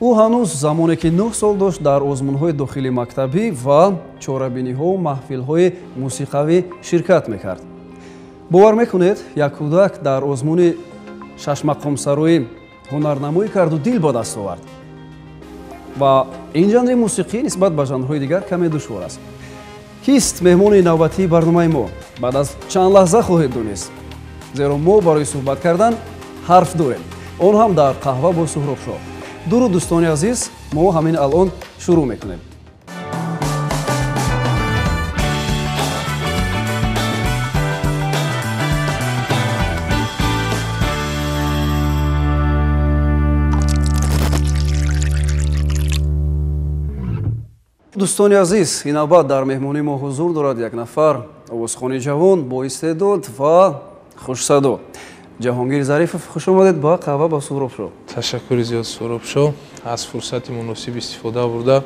ӯ ҳанӯз замоне ки 9 сол дошт дар озмунҳои дохили мактабӣ ва чорабиниҳо маҳфилҳои мусиқавӣ ширкат мекард. бовар мекунед, як кӯдак дар озмуни шашмақомсароӣ ҳунарнамоӣ карду дил ба даст овард. ва ин ҷанри мусиқӣ нисбат ба ҷанрҳои дигар каме душвор аст. кист меҳмони навбатии барномаи мо? баъд аз чанд лаҳза хоҳед донист, зеро мо барои суҳбат кардан ҳарф дорем, он ҳам дар қаҳва бо Суҳробшоҳ. дуруд дӯстони азиз, мо ҳамин алон шурӯъ мекунем. дӯстони азиз, ин навбат дар меҳмонии мо ҳузур дорад як нафар овозхони ҷавон бо истеъдод ва хушсадо. ҷаҳонгир Зарифов, хуш омадед ба қаҳва ба Суҳробшоҳ. ташаккури зиёд Суҳробшоҳ, аз фурсати муносиб истифода бурда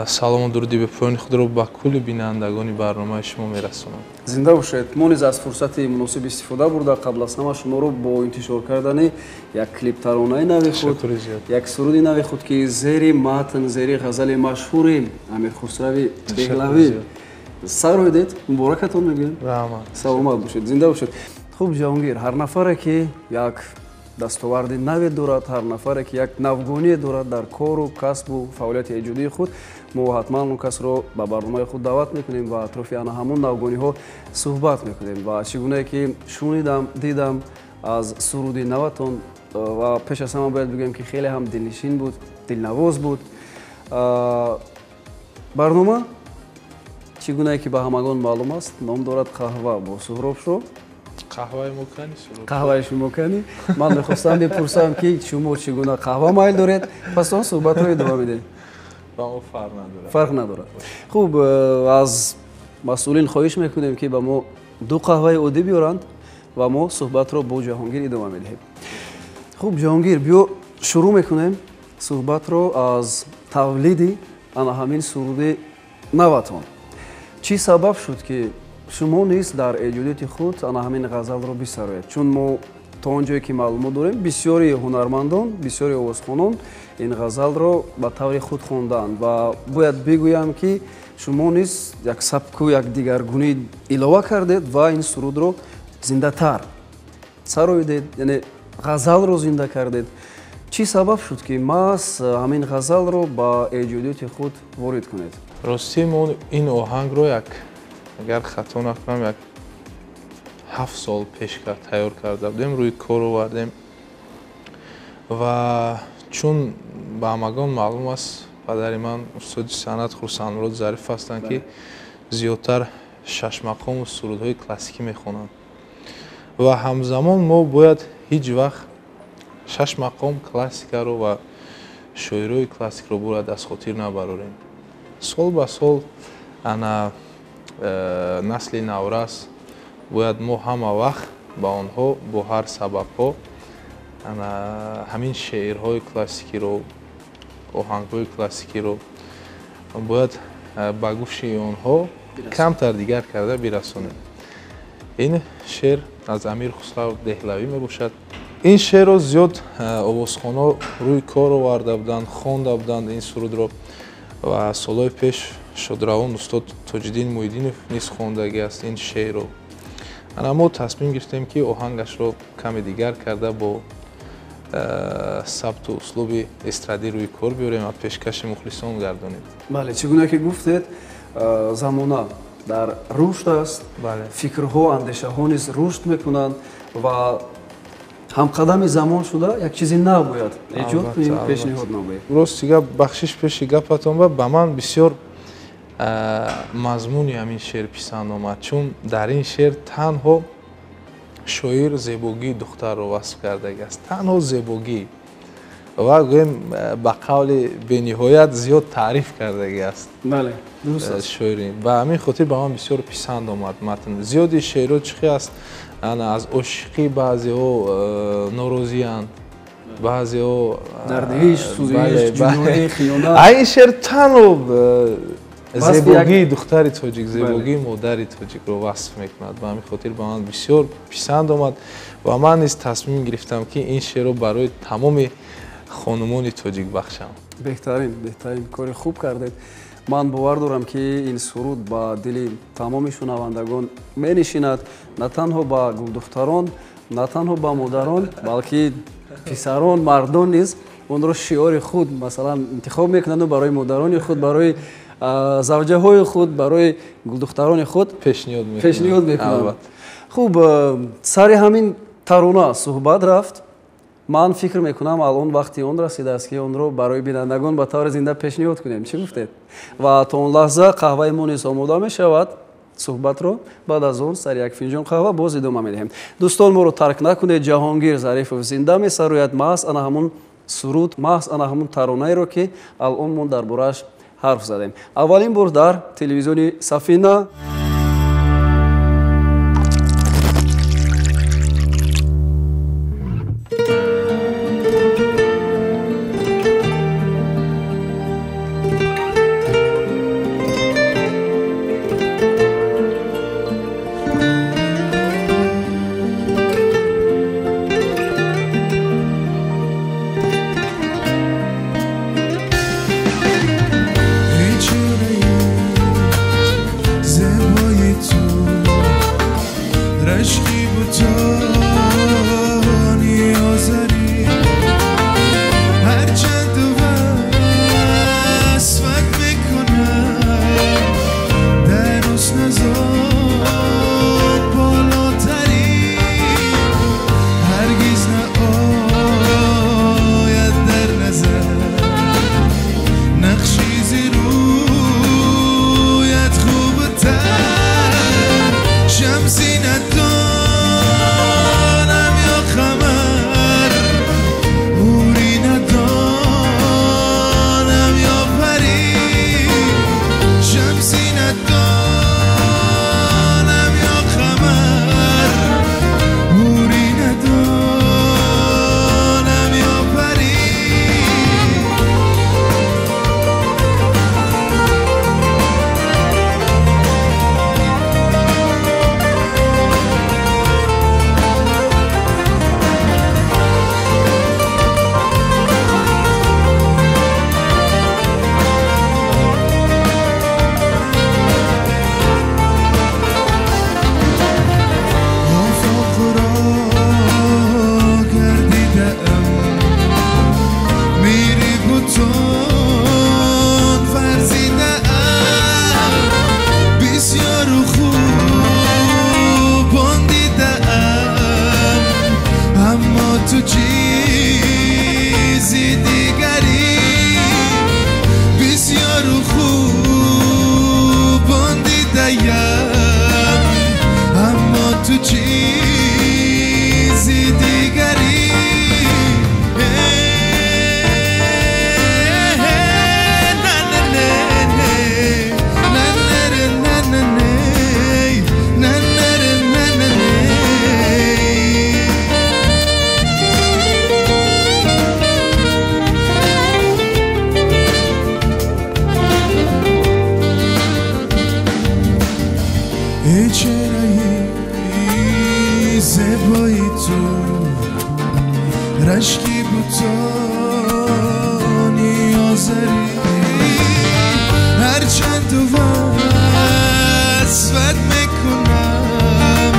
салому дуруди ба поёни худро ба кулли бинандагони барномаи шумо мерасонам. зинда бошед. мо низ аз фурсати муносиб истифода бурда қабл аз ҳама шуморо бо интишор кардани як клиптаронаи нави худ, як суруди нави худ ки зери матн, зери ғазали машҳури Амир Хусрави Деҳлавӣ саройдед, муборакатон мегӯем. Саломат бошед, зинда бошед. хуб ҷаҳонгир, ҳар нафаре ки як дастоварди наве дорад, ҳар нафаре ки як навгоние дорад дар кору касбу фаъолияти эҷодии худ, мо ҳатман он касро ба барномаи худ даъват мекунем ва атрофи ана ҳамон навгониҳо суҳбат мекунем ва чӣ гунае ки шунидам, дидам аз суруди наватон ва пеш аз ҳама бояд бигӯям ки хеле ҳам дилнишин буд, дилнавоз буд. барнома чӣ гунае ки ба ҳамагон маълум аст, ном дорад қаҳва бо Суҳробшоҳ. қаҳваи шумоканӣ. ман мехостам бипурсам ки шумо чӣ гуна қаҳва майл доред, пас он суҳбатро идома медем. фарқ надорад. хуб, аз масъулин хоҳиш мекунем ки ба мо 2 қаҳваи оддӣ биёранд ва мо суҳбатро бо ҷаҳонгир идома медиҳем. хуб ҷаҳонгир, биё шурӯъ мекунем суҳбатро аз тавлиди ана ҳамин суруди наватон. чӣ сабаб шуд ки шумо низ дар эҷодиёти худ ана ҳамин ғазалро бисароед? чун мо то он ҷое ки маълумот дорем, бисёри ҳунармандон, бисёри овозхонон ин ғазалро ба таври худ хондаанд ва бояд бигӯям ки шумо низ як сабку, як дигаргунӣ илова кардед ва ин сурудро зиндатар сароидед, яъне ғазалро зинда кардед. чӣ сабаб шуд ки маҳз ҳамин ғазалро ба эҷодиёти худ ворид кунед? рости мо ин оҳангро агар хато накунам як 7 сол пеш тайёр карда будем, рӯи кор овардем ва чун ба ҳамагон маълум аст, падари ман устоди санъат Хурсанмурод Зариф ҳастанд ки зиёдтар шашмақому сурудҳои классикӣ мехонанд ва ҳамзамон мо бояд ҳеҷ вақт шашмақом классикаро ва шоирҳои классикро бояд аз хотир набарорем. сол ба сол ана насли наврас бояд мо ҳама вақт ба онҳо бо ҳар сабабҳо ҳамин шеърҳои классикиро, оҳангҳои классикиро бояд ба гӯши онҳо камтар дигар карда бирасонем. ин шеър аз Амир Хусрав Деҳлавӣ мебошад. ин шеърро зиёд овозхонҳо рӯи кор оварда буданд, хонда буданд ин сурудро ва солҳои пеш шодравон устод Тоҷиддин Муҳиддинов низ хондагӣ аст ин шеърро. ана мо тасмим гирифтем ки оҳангашро каме дигар карда бо сабту услуби эстрадӣ рӯи кор биёрем ва пешкаши мухлисон гардонем. бале, чӣ гуна ки гуфтед, замона дар рушд аст, фикрҳо, андешаҳо низ рушд мекунанд ва ҳамқадами замон шуда як чизи нав бояд эҷод кунем, пешниҳод намоем. рост дига бахшиш пеши гапатон ба ман бисёр мазмуни ҳамин шеър писанд омад, чун дар ин шеър танҳо шоир зебогии духтарро васф кардагиаст, танҳо зебогӣ ва гӯем ба қавли бениҳоят зиёд таъриф кардагиаст шоирин. ба ҳамин хотир ба ман бисёр писанд омад матн. зиёди шеърҳо чихе аст, аз ошиқӣ баъзеҳо норозиянд, баъзеҳо дардиш, сӯзиш, ҷудоӣ, хиёнат. ин шеър танҳо зебогии духтари тоҷик, зебогии модари тоҷикро васф мекунад. ба ҳамин хотир ба ман бисёр писанд омад ва ман низ тасмим гирифтам ки ин шеърро барои тамоми خانمانی تاجیک بخشم. بهترین کار خوب کردید. من باور دارم که این سرود با دل تمام شنوندگان می‌نشیند، نه تنها با گلدختران، نه تنها با مادران، بلکه پسران، مردان نیز اون رو شعار خود مثلا انتخاب میکنند و برای مادران خود، برای زوجه های خود، برای گلدختران خود پیشنهاد میکنند. خوب، سر همین ترانه صحبت رفت. من فکر میکنم الان وقتی اون رسیده است که اون رو برای بینندگان به طور زنده پیشنهاد کنیم. چی گفتید؟ و تا اون لحظه قهوه مون نیز آماده میشود. صحبت رو بعد از اون سر یک فنجان قهوه باز ادامه میدهیم. دوستان ما رو ترک نکنید. جهانگیر ظریفов زنده میسروید محض انا همون سرود، محض انا همون ترانه رو که الان ما دربارش حرف زدیم. اولین بار در تلویزیون سفینه رشکی بوتانی آزری هرچند تو وصفت میکنم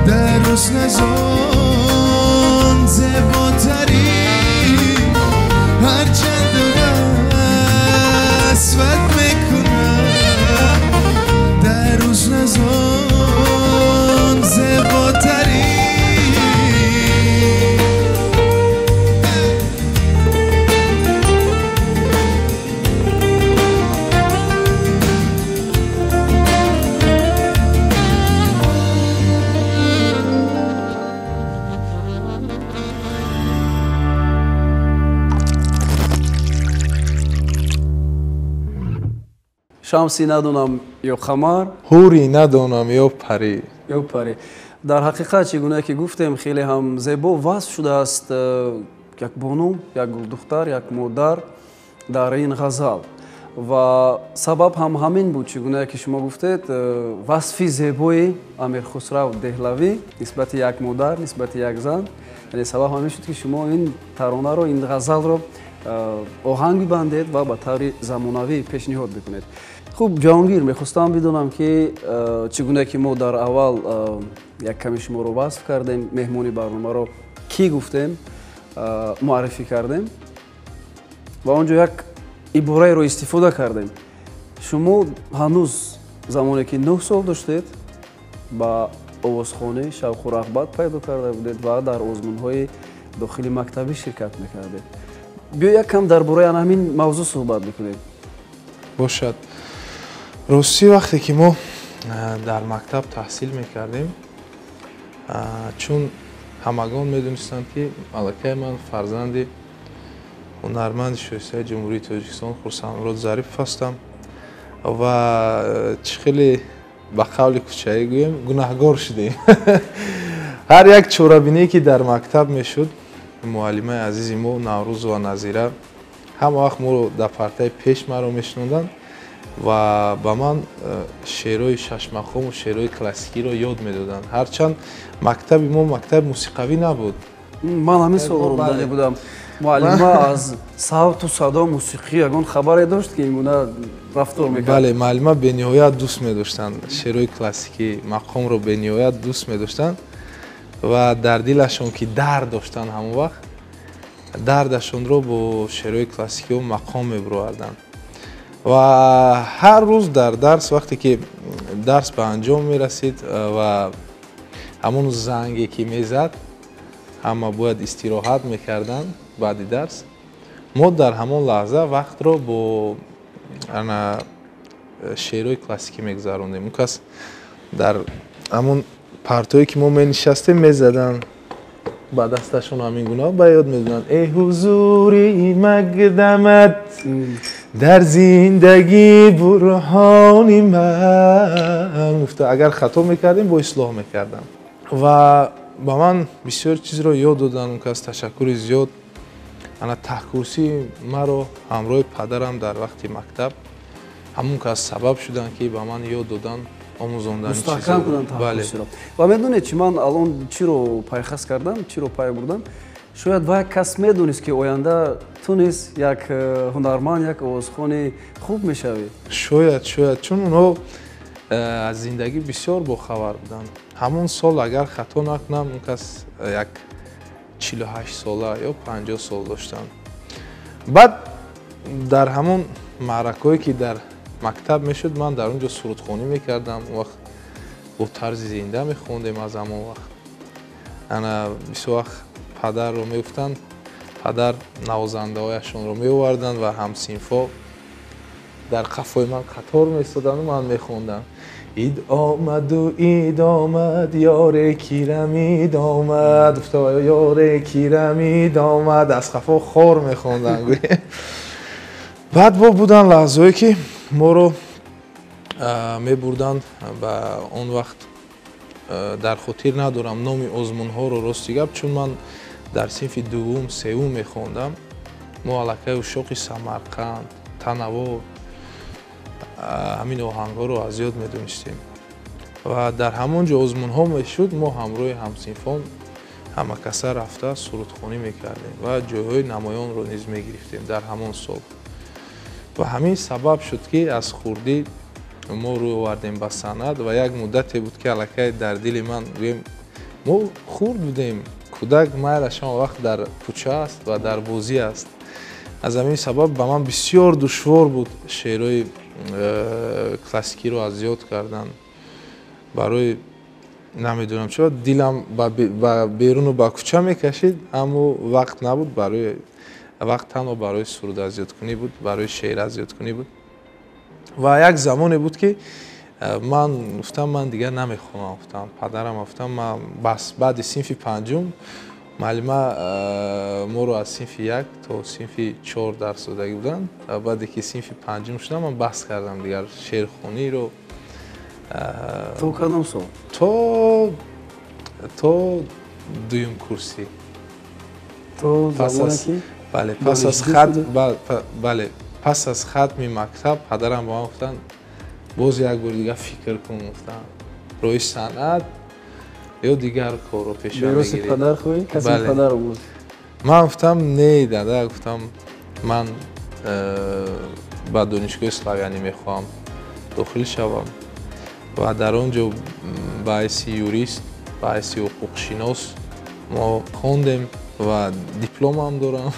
در حسن از آن زیباتری هرچند تو وصفت میکنم در حسن از آن زیباتری شمسی ندونم یا قمر، حوری ندونم یا پری. در حقیقت چگونه که گفتیم خیلی هم زیبا وصف شده است یک بانو، یک گلدختر، یک مادر در این غزل. ва сабаб ҳам ҳамин буд, чӣ гуна ки шумо гуфтед, васфи зебои Амирхусрав Деҳлавӣ нисбати як модар, нисбати як зан, яъне сабаб ҳамин шуд ки шумо ин таронаро, ин ғазалро оҳанг бибандед ва ба таври замонавӣ пешниҳод бикунед. хуб, ҷаҳонгир, мехостам бидонам ки чӣ гуна ки мо дар аввал як каме шуморо васф кардем, меҳмони барномаро кӣ гуфтем, муаррифӣ кардем ва он ҷо як ибораеро истифода кардем. шумо ҳанӯз замоне ки 9 сол доштед ба овозхони шавқу рағбат пайдо карда будед ва дар озмунҳои дохили мактабӣ ширкат мекардед. биё як кам дар бораи ҳамин мавзӯъ суҳбат бикунед. бошад. рости вақте ки мо дар мактаб таҳсил мекардем, чун ҳамагон медонистанд ки аллакай ман фарзанди ҳунарманди шоҳистаи ҷумҳурии Тоҷикистон Хурсанмурод Зарипов ҳастам ва чӣ хеле ба қавли кӯчагӣ гӯем, гунаҳгор шудем. ҳар як чорабиние ки дар мактаб мешуд, муаллимаи азизи мо Наврӯз ва Назира ҳама вақт моро дар партаи пеш маро мешунонданд ва ба ман шеърои шашмахому шеърои классикиро ёд медоданд. ҳарчанд мактаби мо мактаби мусиқавӣ набуд. ман ҳамин суолро додани будам. муаллима аз савту садо мусиқӣ ягон хабаре дошт ки ин гуна рафтор мекард? бале, муаллима бениҳоят дӯст медоштанд шеърои классикӣ, мақомро бениҳоят дӯст медоштанд ва дар дилашон ки дард доштанд ҳамон вақт, дардашонро бо шеърои классикӣ ва мақом мебуроварданд. ва ҳар рӯз дар дарс, вақте ки дарс ба анҷом мерасид ва ҳамон занге ки мезад, ҳама бояд истироҳат мекарданд баъди дарс, мо дар ҳамон лаҳза вақтро бо шеърои классикӣ мегузарондем. он кас дар ҳамон партое ки мо менишастем мезаданд ба дасташон ҳамин гуна ба ёд медоданд: эй ҳузури мақдамат дар зиндагӣ бурҳони ман. агар хато мекардем бо ислоҳ мекардам ва ба ман бисёр чизро ёд доданд. он кас ташаккури зиёд. ана таҳкурсии маро ҳамроҳи падарам дар вақти мактаб ҳамон кас сабаб шуданд ки ба ман ёд доданд омӯзондани мустаҳкам кунанд таҳкурсиро. ва медонед чӣ ман алон чиро пайхас кардам, чиро пай бурдам? шояд ва як кас медонист ки оянда ту низ як ҳунарманд, як овозхони хуб мешавӣ. шояд чун онҳо аз зиндагӣ бисёр бохабар буданд. ҳамон сол агар хато накунам, он кас як 48 сола ё 50 сол доштанд. баъд дар ҳамон маъракаҳое ки дар мактаб мешуд, ман дар он ҷо сурудхонӣ мекардам. он вақт бо тарзи зинда мехондем. аз ҳамон вақт ана бисёр вақт падарро мегуфтанд, падар навозандаҳояшонро меоварданд ва ҳамсинфҳо дар қафои ман қатор меистоданду ман мехондам: ид омаду ид омад, ёре кирамид омад, ёре кирамид омад. аз қафо хор мехондам. баъд буданд лаҳзае ки моро мебурданд ба он вақт, дар хотир надорам номи озмунҳоро рости гап, чун ман дар синфи дуввум, севум мехондам. мо аллакай ушоқи Самарқанд, Танавор, ҳамин оҳангҳоро аз ёд медонистем ва дар ҳамон ҷо озмунҳо мешуд, мо ҳамроҳи ҳамсинфон ҳамакаса рафта сурудхонӣ мекардем ва ҷойҳои намоёнро низ мегирифтем дар ҳамон сол. ва ҳамин сабаб шуд ки аз хурдӣ мо рӯй овардем ба санъат ва як муддате буд ки аллакай дар дили ман гӯем мо хурд будем, кӯдак майлаш ҳама вақт дар кӯча аст ва дар бозӣ аст. аз ҳамин сабаб ба ман бисёр душвор буд шеърои классикиро аз ёд кардан. барои намедонам чаро дилам ба беруну ба кӯча мекашид, аммо вақт набуд. вақт танҳо барои суруд аз ёдкунӣ буд, барои шеър аз ёдкунӣ буд. ва як замоне буд ки ман гуфтам ман дигар намехонам. гуфтам падарам, гуфтам ман бас баъди синфи панҷум муаллима моро аз синфи 1 то синфи 4 дарсдодагӣ буданд. баъде ки синфи панҷум шудам, ман баҳс кардам дигар шеърхониро. то кадом сол? то дуюм курсӣ. то замоне ки бале, пас аз хат, бале, пас аз хатми мактаб падарам ба ман гуфтанд боз як бор дига фикр кун, гуфтанд роҳи санъат ё дигар корро пеша мегирӣ. Мероси падар хоҳӣ? Каси падар буд? Ман гуфтам не дада, гуфтам ман ба донишгоҳи славянӣ мехоҳам дохил шавам ва дар он ҷо ба ҳайси юрист, ба ҳайси ҳуқуқшинос мо хондем ва дипломам дорам.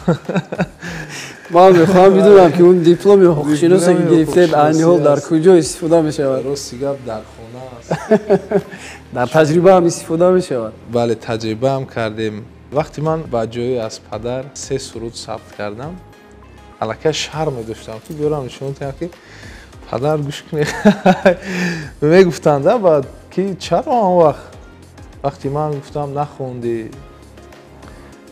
Ман мехоҳам бидонам ки он дипломи ҳуқуқшиносе ки гирифтед айни ҳол дар куҷо истифода мешавад? Рости гап дар хона аст. Дар таҷриба ҳам истифода мешавад? бале, таҷрибаам кардем. вақти ман ба ҷои аз падар 3 суруд сабт кардам, аллакай шарм медоштам ки биёрам нишон диҳам ки падар гӯш кунед. мегуфтанд баъд ки чаро он вақт вақти ман гуфтам нахондӣ.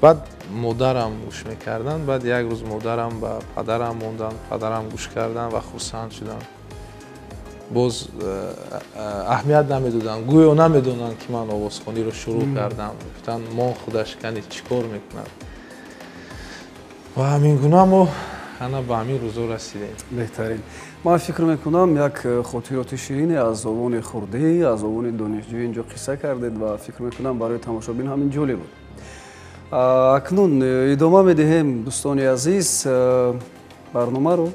баъд модарам гӯш мекарданд. баъд як рӯз модарам ба падарам монданд, падарам гӯш карданд ва хурсанд шуданд. боз аҳамият намедоданд, гӯё намедонанд ки ман овозхониро шурӯъ кардам. гуфтанд мон худаш кани чӣ кор мекунад. ва ҳамин гуна мо ана ба ҳамин рӯзо расидем. беҳтарин. ман фикр мекунам як хотироти ширине аз овони хурдӣ, аз овони донишҷӯӣ инҷо қисса кардед ва фикр мекунам барои тамошобин ҳамин ҷолиб буд. акнун идома медиҳем дӯстони азиз барномаро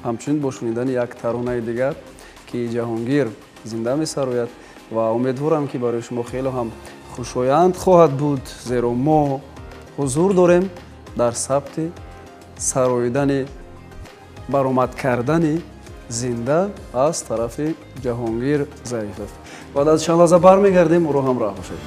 ҳамчунин бо шунидани як таронаи дигар ки ҷаҳонгир зинда месарояд ва умедворам ки барои шумо хело ҳам хушоянд хоҳад буд, зеро мо ҳузур дорем дар сабти сароидани баромад кардани зинда аз тарафи ҷаҳонгир заифов. баъд аз чанд лаҳза бармегардем, ӯро ҳамроҳ бошед.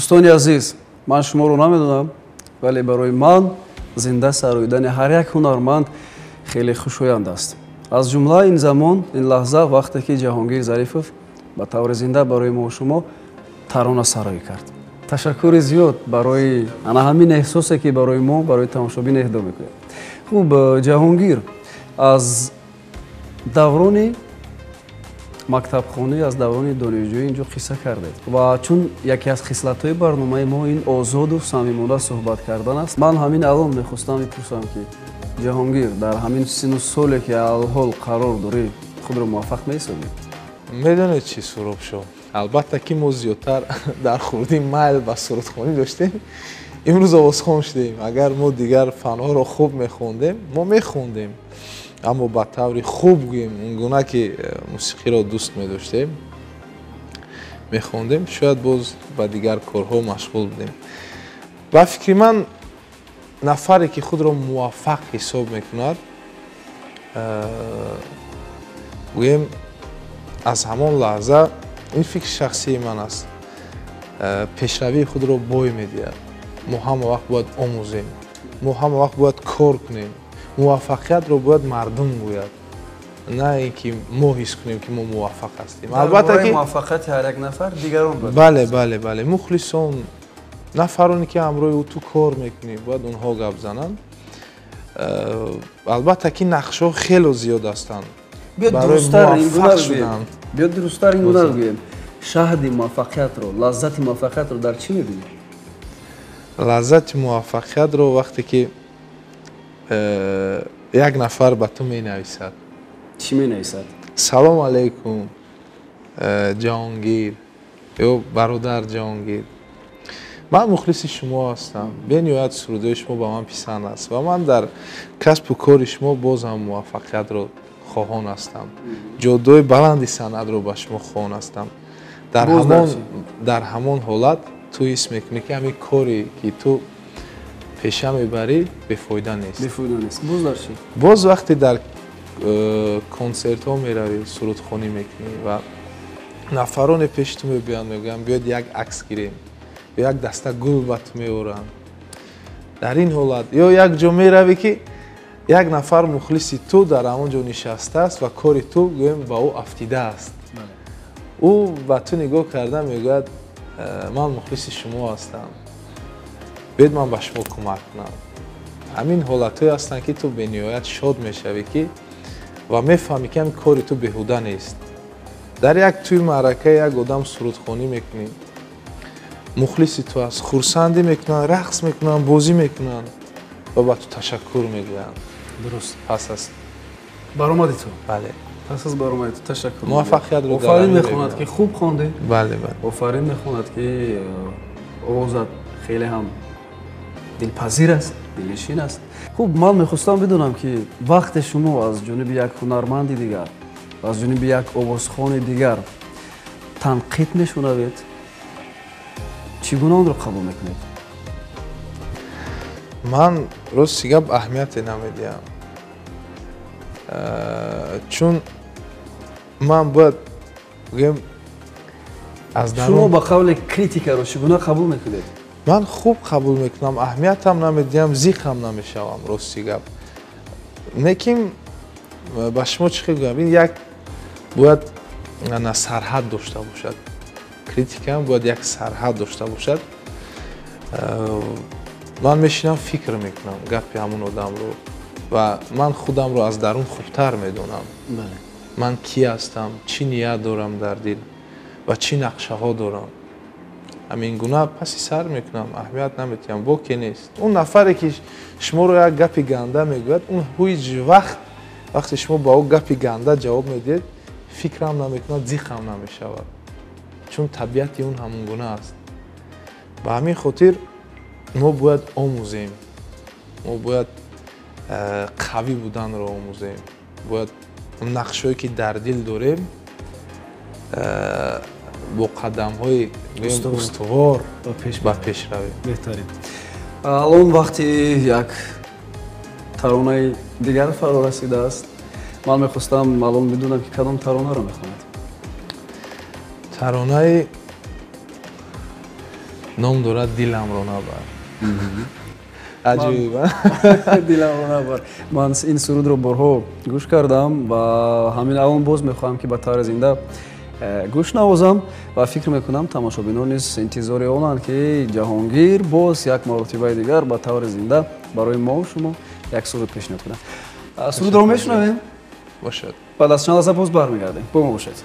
дӯстони азиз, ман шуморо намедонам, вале барои ман зинда сароидани ҳар як ҳунарманд хеле хушоянд аст. аз ҷумла ин замон, ин лаҳза вақте ки Ҷаҳонгир Зарифов ба таври зинда барои мо шумо тарона сарой кард. ташаккури зиёд барои ана ҳамин эҳсосе ки барои мо, барои тамошобин эҳдо мекунед. хуб, Ҷаҳонгир аз даврони мактабхонӣ, аз даврони донишҷӯӣ инҷо қисса кардед ва чун яке аз хислатҳои барномаи мо ин озоду самимона суҳбат кардан аст, ман ҳамин алон мехостам бипурсам ки Ҷаҳонгир, дар ҳамин сину соле ки алҳол қарор дорӣ, худро муваффақ меҳисобӣ? медонед чӣ Суроб шо, албатта ки мо зиёдтар дар хурдӣ майл ба сурудхонӣ доштем, имрӯз овозхон шудем. Агар мо дигар фанҳоро хуб мехондем, мо мехондем, аммо ба таври хуб гӯем, он гуна ки мусиқиро дӯст медоштем, мехондем, шояд боз ба дигар корҳо машғул будем. ба фикри ман нафаре ки худро муваффақ ҳисоб мекунад, гӯем аз ҳамон лаҳза, ин фикри шахсии ман аст, пешравии худро бой медиҳад. мо ҳама вақт бояд омӯзем, мо ҳама вақт бояд кор кунем. Муваффақиятро бояд мардум гӯяд, на ин ки мо ҳис кунем ки мо муваффақ ҳастем. Албатта ки муваффақияти ҳар як нафар дигарон бояд. Бале, мухлисон, нафароне ки ҳамроҳи ту кор мекунӣ, бояд онҳо гап зананд. Албатта ки нақшҳо хело зиёд ҳастанд. Биёд дурусттар ин гуна гӯем. Шаҳди муваффақиятро, лаззати муваффақиятро дар чӣ мебинӣ? лаззати муваффақиятро вақте ки як нафар ба ту менависад. Чӣ менависад? Салом алайкум Ҷаҳонгир, ё бародар Ҷаҳонгир, ман мухлиси шумо ҳастам, бениҳоят сурудҳои шумо ба ман писанд аст ва ман дар касбу кори шумо боз ҳам муваффақиятро хоҳон ҳастам, ҷоддои баланди санъатро ба шумо хоҳон ҳастам. Дар ҳамон ҳолат ту ҳис мекунӣ ки ҳамин коре ки ту пеша мебарӣ бефоида нест. Боз вақте дар консертҳо меравӣ, сурудхонӣ мекунӣ ва нафароне пеши ту мебиёянд, мегӯянд биёед як акс гирем, ё як даста гул ба ту меоранд. Дар ин ҳолат ё як ҷо меравӣ ки як нафар мухлиси ту дар ҳамон ҷо нишастааст ва кори ту гӯем ба ӯ афтидааст. ӯ ба ту нигоҳ карда мегӯяд ман мухлиси шумо ҳастам, биёед ман ба шумо кӯмак кунам. ҳамин ҳолатҳое ҳастанд ки ту бениҳоят шод мешавӣ ки ва мефаҳмӣ ки ҳамин кори ту беҳуда нест. дар як тӯи маърака як одам сурудхонӣ мекунӣ, мухлиси ту аст, хурсандӣ мекунанд, рақс мекунанд, бозӣ мекунанд ва ба ту ташаккур мегӯянд. Дуруст. пас аз баромади ту. Бале. пас аз баромади ту ташаккур. муваффақиятро офарин мехонад ки хуб хонде. Бале. офарин мехонад ки овозат хеле ҳам дилпазир аст, дилнишин аст. хуб, ман мехостам бидонам ки вақте шумо аз ҷониби як ҳунарманди дигар, аз ҷониби як овозхони дигар танқид мешунавед, чӣ гуна онро қабул мекунед? ман рости гап аҳамияте намедиҳам, чун ман бояд гӯем аз дарун. шумо ба қавли критикаро чӣ гуна қабул мекунед? ман хуб қабул мекунам, аҳамиятам намедиҳам, зиқам намешавам рости гап. лекин ба шумо чӣ хел гӯям, ин як бояд сарҳад дошта бошад. Критикам бояд як сарҳад дошта бошад. ман мешинам фикр мекунам гапи ҳамон одамро ва ман худамро аз дарун хубтар медонам. ман кӣ ҳастам, чӣ ният дорам дар дил ва чӣ нақшаҳо дорам. ҳамин гуна паси сар мекунам, аҳамият намедиҳам, бо ке нест. он нафаре ки шуморо як гапи ганда мегӯяд, он ҳуҷ вақте шумо ба ӯ гапи ганда ҷавоб медиҳед, фикрам намекунад, зиқам намешавад, чун табиати он ҳамон гуна аст. ба ҳамин хотир мо бояд омӯзем, мо бояд қавӣ буданро омӯзем, бояд нақшҳое ки дар дил дорем бо қадамҳои устувор ба пеш равем. беҳтарин. алон вақти як таронаи дигар фаро расидааст. ман мехостам алон бидонам ки кадом таронаро мехонед? таронаи ном дорад диламро набар. Аҷиб. Диламро набар. Ман ин сурудро борҳо гӯш кардам ва ҳамин алон боз мехоҳам ки ба таври зинда гӯш навозам ва фикр мекунам тамошобинон низ интизори онанд ки Ҷаҳонгир боз як маротибаи дигар ба таври зинда барои мо шумо як суруд пешниҳод кунад. Сурудро мешунавем? Бошад. Баъд аз чанд лаҳза боз бармегардем. Бо мо бошед.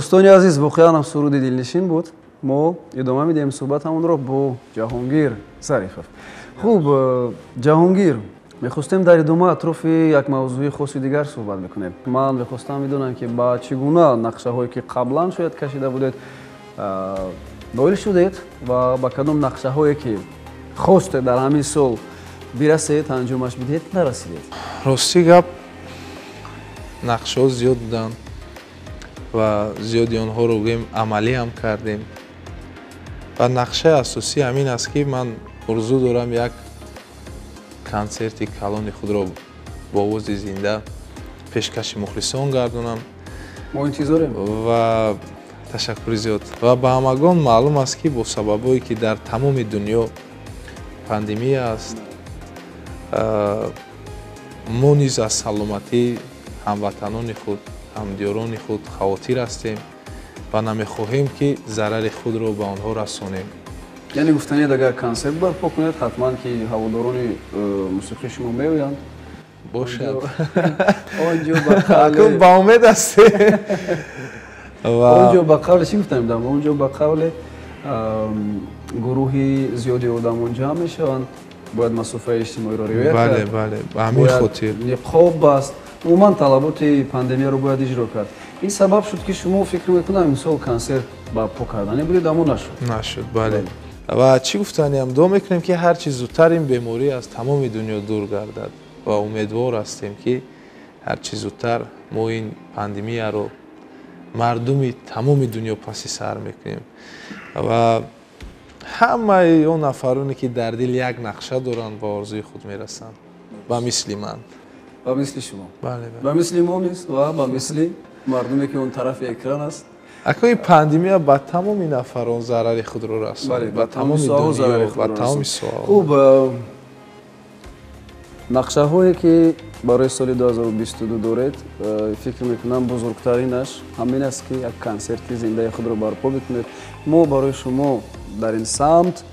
дӯстони азиз, воқеан ҳам суруди дилнишин буд. мо идома медиҳем суҳбатамонро бо Ҷаҳонгир Зарифов. Хуб, Ҷаҳонгир, мехостем дар идома атрофи як мавзӯи хоси дигар суҳбат мекунем. ман мехостам бидонам ки ба чӣ гуна нақшаҳое ки қаблан шояд кашида будед ноил шудед ва ба кадом нақшаҳое ки хостед дар ҳамин сол бирасед, анҷомаш бидиҳед, нарасидед? Рости гап, нақшаҳо зиёд буданд ва зиёди онҳоро гӯем амалӣ ҳам кардем. ва нақшаи асосӣ ҳамин аст ки ман орзу дорам як консерти калони худро бо овози зинда пешкаши мухлисон гардонам. мо интизорем. Ва ташаккури зиёд. Ва ба ҳамагон маълум аст ки бо сабабое ки дар тамоми дунё пандемия аст, мо низ аз саломатии ҳамватанони худ, ҳамдиёрони худ хавотир ҳастем ва намехоҳем ки зарари худро ба онҳо расонем. яъне гуфтанед агар консерт барпо кунед ҳатман ки ҳаводорони мусиқии шумо меоянд. бошад. онҷо ба қавли акун ба умед ҳастем. онҷо ба қавли чӣ гуфтам дам? онҷо ба қавли гурӯҳи зиёди одамон ҷамъ мешаванд, бояд масофаи иҷтимоиро риоя кард. бале бале ба ҳамин хотир ниқоб баст, умуман талаботи пандемияро бояд иҷро кард. ин сабаб шуд ки шумо фикр мекунам имсол консерт барпо карданӣ будед, аммо нашуд. Бале. ва чӣ гуфтаниам дуо мекунем ки ҳар чи зудтар ин беморӣ аз тамоми дунё дур гардад ва умедвор ҳастем ки ҳар чи зудтар мо ин пандемияро мардуми тамоми дунё паси сар мекунем ва ҳамаи он нафароне ки дар дил як нақша доранд ба орзуи худ мерасанд, ба мисли ман, ба мисли шумо, бале ба мисли мо низ ва ба мисли мардуме ки он тарафи экран аст. акои пандемия ба тамоми нафарон зарари худро расонид, ба тамоми дунё, ба тамоми соҳаҳо. хуб, нақшаҳое ки барои соли 2022 доред, фикр мекунам бузургтаринаш ҳамин аст ки як консерти зиндаи худро барпо бикунед. мо барои шумо дар ин самт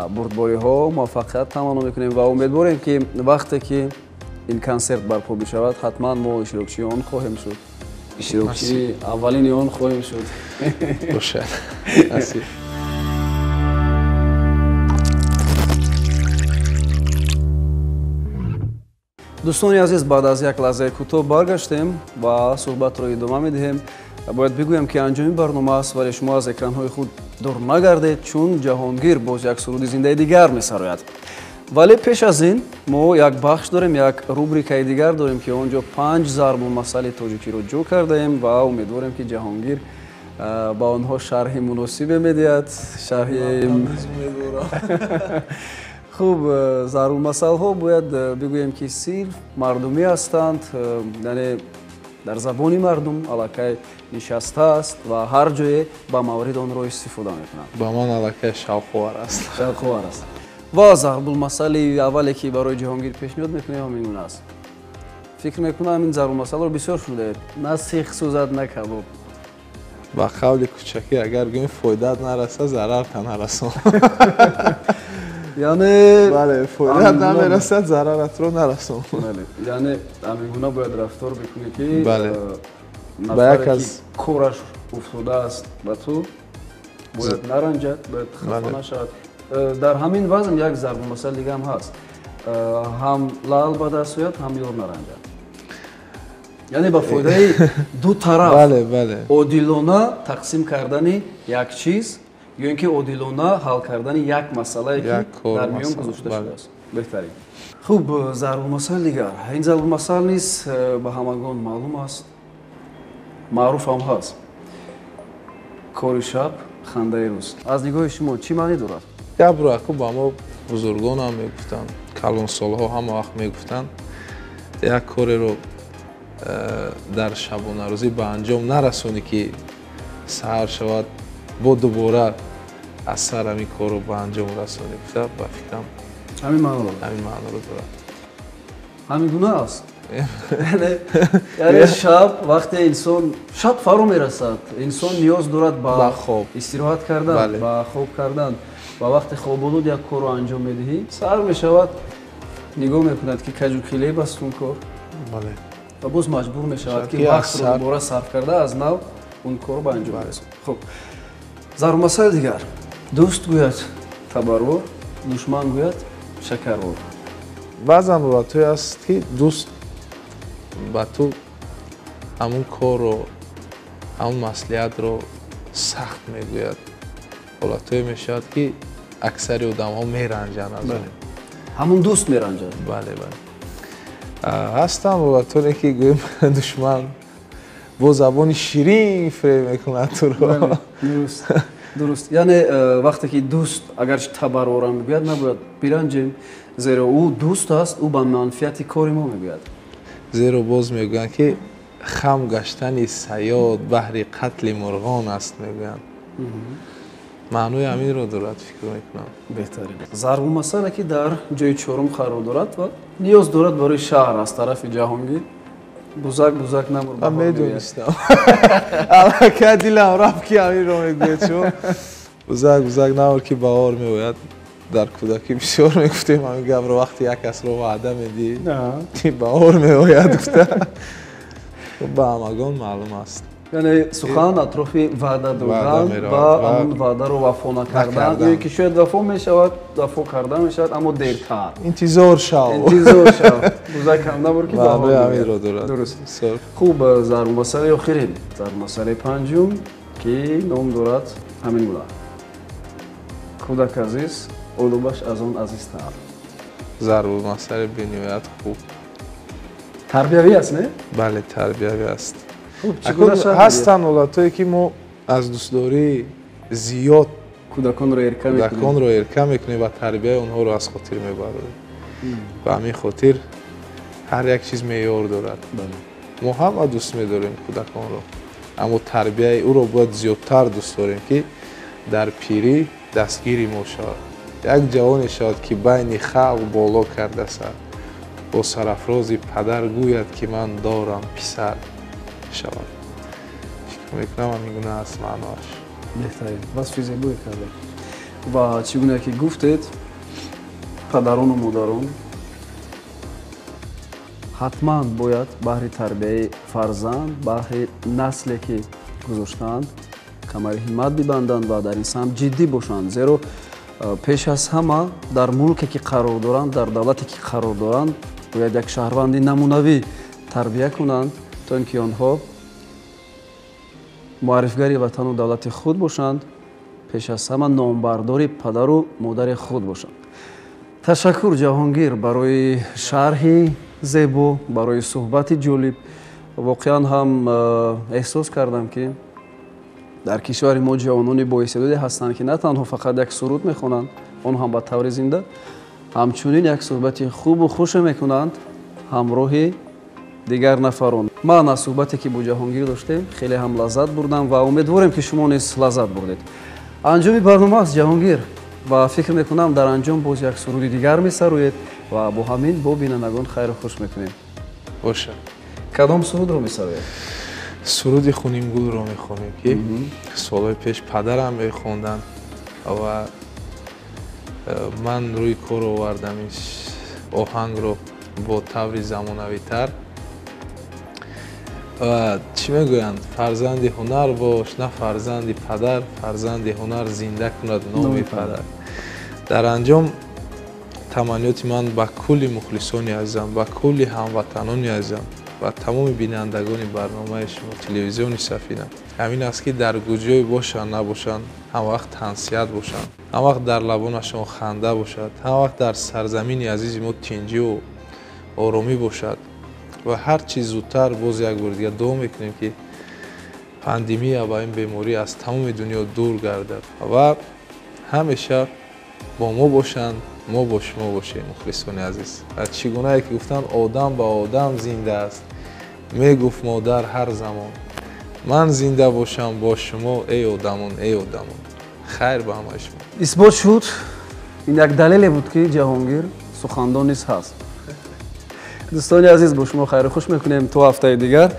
бурдбориҳо муваффақият таманно мекунем ва умедворем ки вақте ки ин консерт барпо мешавад, ҳатман мо иштирокчии он хоҳем шуд, иштирокчии аввалини он хоҳем шуд. бошад. дӯстони азиз, баъд аз як лаҳзаи кӯтоҳ баргаштем ва суҳбатро идома медиҳем. бояд бигӯям ки анҷоми барнома аст, вале шумо аз экранҳои худ дур нагардед, чун ҷаҳонгир боз як суруди зиндаи дигар месарояд. вале пеш аз ин мо як бахш дорем, як рубрикаи дигар дорем ки онҷо 5 зарбулмасали тоҷикиро ҷо кардаем ва умедворем ки ҷаҳонгир ба онҳо шарҳи муносибе медиҳад. шарҳи хуб, зарбулмасалҳо бояд бигӯем ки сирф мардумӣ ҳастанд, яъне дар забони мардум аллакай нишастааст ва ҳар ҷое ба маврид онро истифода мекунанд. ба ман аллакай шавқовар аст. шавқовар аст. ва зарбулмасали аввале ки барои ҷаҳонгир пешниҳод мекунем ҳамин гуна аст. фикр мекунам ин зарбулмасалро бисёр шудаед, на сих сӯзад, на кабоб. ба қавли кӯчакӣ агар гӯем фоидат нараса, зарарта нарасон. яъне бале, фоидат намерасад, зараратро нарасон. бале, яъне ҳамин гуна бояд рафтор бикунӣ ки нафаре ки кораш уфтодааст ба ту бояд наранҷад, бояд хафа нашавад. дар ҳамин вазн як зарбулмасал дигам ҳаст, ҳам лаъл ба даст ояд, ҳам ёр наранҷад. яъне ба фоидаи ду тараф одилона тақсим кардани як чиз ё ин ки одилона ҳал кардани як масъалае ки дар миён гузошта шудааст. беҳтарин. хуб, зарбулмасал дигар. ин зарбулмасал низ ба ҳамагон маълум аст, маъруф ҳам ҳаст. кори шаб, хандаи рӯз. аз нигоҳи шумо чӣ маънӣ дорад? гапро аку ба мо бузургонам мегуфтанд, калонсолҳо ҳама вақт мегуфтанд, як кореро дар шабонарӯзӣ ба анҷом нарасонӣ ки саҳар шавад бо дубора аз сар ҳамин корро ба анҷом расонӣ. гуфта ба фикрам ҳамин маъноро дорад. ҳамин гуна аст. яъне шаб, вақте инсон шаб фаро мерасад, инсон ниёз дорад ба хоб, истироҳат кардан, ба хоб кардан ва вақте хоболуд як корро анҷом медиҳӣ, саҳар мешавад, нигоҳ мекунад ки каҷу килеб аст он кор ва боз маҷбур мешавад ки вақтро дубора сарф карда аз нав он корро ба анҷом расонад. хуб, зарбулмасали дигар. дӯст гӯяд табарвор, душман гӯяд шакарвор. баъзан ҳолатҳое аст ки дӯст ба ту ҳамон корро, ҳамон маслиҳатро сахт мегӯяд. ҳолатҳое мешавад ки аксари одамҳо меранҷанд аз он. ҳамон дӯст меранҷад. бале. ҳастанд ҳолатоне ки гӯем душман бо забони ширин фреб мекунад туро. дуруст. Яъне вақте ки дӯст агарчи табарора мегӯяд, набояд биранҷем, зеро ӯ дӯст аст, ӯ ба манфиати кори мо мегӯяд. зеро боз мегӯянд ки хам гаштани саёд баҳри қатли мурғон аст мегӯянд. маънои ҳаминро дорад фикр мекунам. беҳтарин. зарбу масъала ки дар ҷои чорум қарор дорад ва ниёз дорад барои шаҳр аз тарафи Ҷаҳонгир. бузак намур. ман медонистам. аллакай дилам рафт ки ҳаминро мегӯяд, чун бузак намур ки баҳор меояд. дар кӯдакӣ бисёр мегуфтем ҳамин гапро, вақте як касро ваъда медиҳӣ ки баҳор меояд гуфта. ба ҳамагон маълум аст. яъне сухан атрофи ваъда додан ва ҳамон ваъдаро вафо накардан, ё ки шояд вафо карда мешавад, аммо дертар. интизор шав. бузак ҳам набур ки баҳор ҳаминро дорад. дуруст. хуб, зарбу масъалаи охирин, зарбу масъалаи панҷум ки ном дорад ҳамин гуна. кӯдак азиз, улубаш аз он азизтар. зарбу масъалаи бениҳоят хуб. тарбиявӣ аст, не? бале, тарбиявӣ аст. ҳастанд ҳолатое ки мо аз дӯстдорӣ зиёд кӯдаконро эрка мекунем ва тарбияи онҳоро аз хотир мебарорем. ба ҳамин хотир ҳар як чиз меъёр дорад. мо ҳама дӯст медорем кӯдаконро, аммо тарбияи ӯро бояд зиёдтар дӯст дорем ки дар пирӣ дастгири мо шавад. як ҷавоне шавад ки байни халқ боло кардасад, бо сарафрози падар гӯяд ки ман дорам писар шавад. фикр мекунам ҳамин гуна аст маъноаш. беҳтарин, васфи зебое кардед. ва чӣ гуна ки гуфтед, падарону модарон ҳатман бояд баҳри тарбияи фарзанд, баҳри насле ки гузоштаанд, камари ҳиммат бибанданд ва дар ин самт ҷиддӣ бошанд. зеро пеш аз ҳама дар мулке ки қарор доранд, дар давлате ки қарор доранд, бояд як шаҳрванди намунавӣ тарбия кунанд, то ин ки онҳо муаррифгари ватану давлати худ бошанд, пеш аз ҳама номбардори падару модари худ бошанд. ташаккур Ҷаҳонгир барои шарҳи зебо, барои суҳбати ҷолиб. воқеан ҳам эҳсос кардам ки дар кишвари мо ҷавонони боистеъдоде ҳастанд ки на танҳо фақат як суруд мехонанд, он ҳам ба таври зинда, ҳамчунин як суҳбати хубу хуше мекунанд ҳамроҳи дигар нафарон. ман аз суҳбате ки бо Ҷаҳонгир доштем хеле ҳам лаззат бурдам ва умедворем ки шумо низ лаззат бурдед. анҷоми барнома аст Ҷаҳонгир ва фикр мекунам дар анҷом боз як суруди дигар месароед ва бо ҳамин бо бинандагон хайру хуш мекунем. боша. кадом сурудро месароед? суруди хунимгулро мехонем ки солҳои пеш падарам мехонданд ва ман рӯи кор овардам ин оҳангро бо таври замонавитар. ва чӣ мегӯянд, фарзанди ҳунар бош, на фарзанди падар, фарзанди ҳунар зинда кунад номи падар. дар анҷом таманниёти ман ба кулли мухлисони азизам, ба кулли ҳамватанони азизам ва тамоми бинандагони барномаи шумо телевизиони Сафина ҳамин аст ки дар куҷое бошанд набошанд, ҳамвақт ҳансият бошанд, ҳамвақт дар лабонашон ханда бошад, ҳамвақт дар сарзамини азизи мо тинҷиу оромӣ бошад ва ҳар чӣ зудтар боз як бори дигар дуо мекунем ки пандемия ва ин беморӣ аз тамоми дунё дур гардад ва ҳамеша бо мо бошанд, мо бо шумо бошем мухлисони азиз. чӣ гунае ки гуфтанд одам ба одам зинда аст, мегуфт модар ҳар замон, ман зинда бошам бо шумо эй одамон, эй одамон. хайр ба ҳамаи шумо. исбот шуд, ин як далеле буд ки Ҷаҳонгир сухандон низ ҳаст. дӯстони азиз, бо шумо хайру хуш мекунем то ҳафтаи дигар.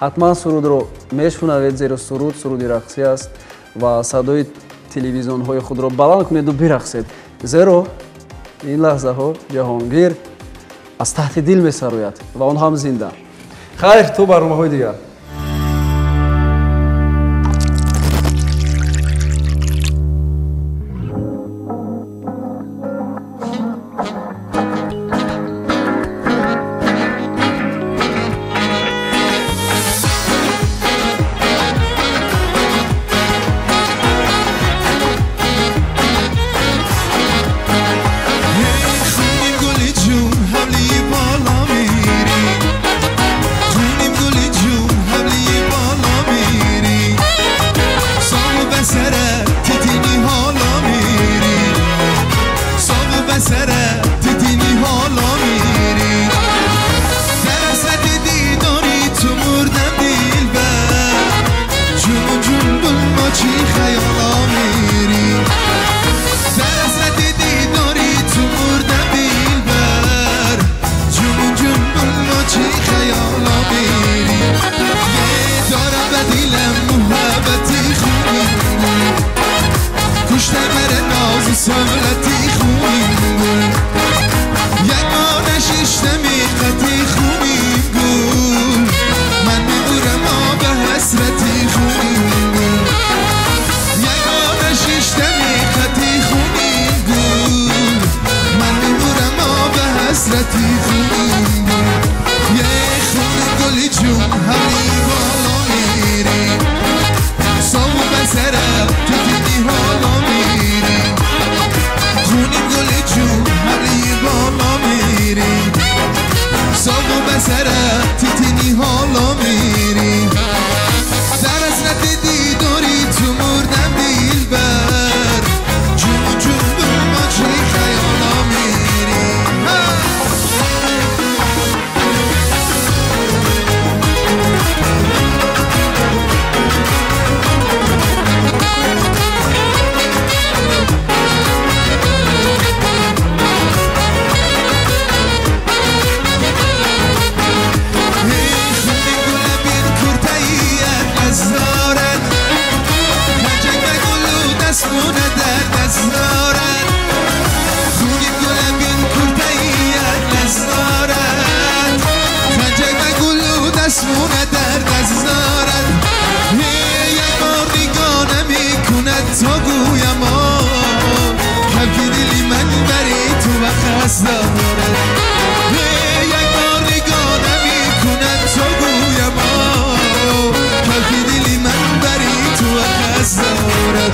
ҳатман сурудро мешунавед, зеро суруди рақсӣ аст ва садои телевизионҳои худро баланд кунед ва бирақсед, зеро ин лаҳзаҳо Ҷаҳонгир аз таҳти дил месарояд ва он ҳам зинда. хайр, то барномаҳои дигар. خونیم گلی جون حسرتی خونی یه خون گلی جون همی بالا میری سامو بسرم تو دیدی حالا میری خونی گلی جون همی بالا میری سامو بسرم تو دیدی حالا میری در حسرت دیداری تو مردم دیلبر جون جون به ما چی خیالا میری اسمونه درد از زارد یک بار نگاه نمی کند تا گویم کبکی دلی من بری تو و خست دارد یک بار نگاه نمی کند تا گویم کبکی دلی من بری تو و خست دارد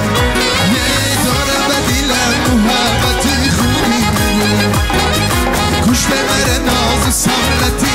داره به دلم محبت خونی کش به مره ناز و سملتی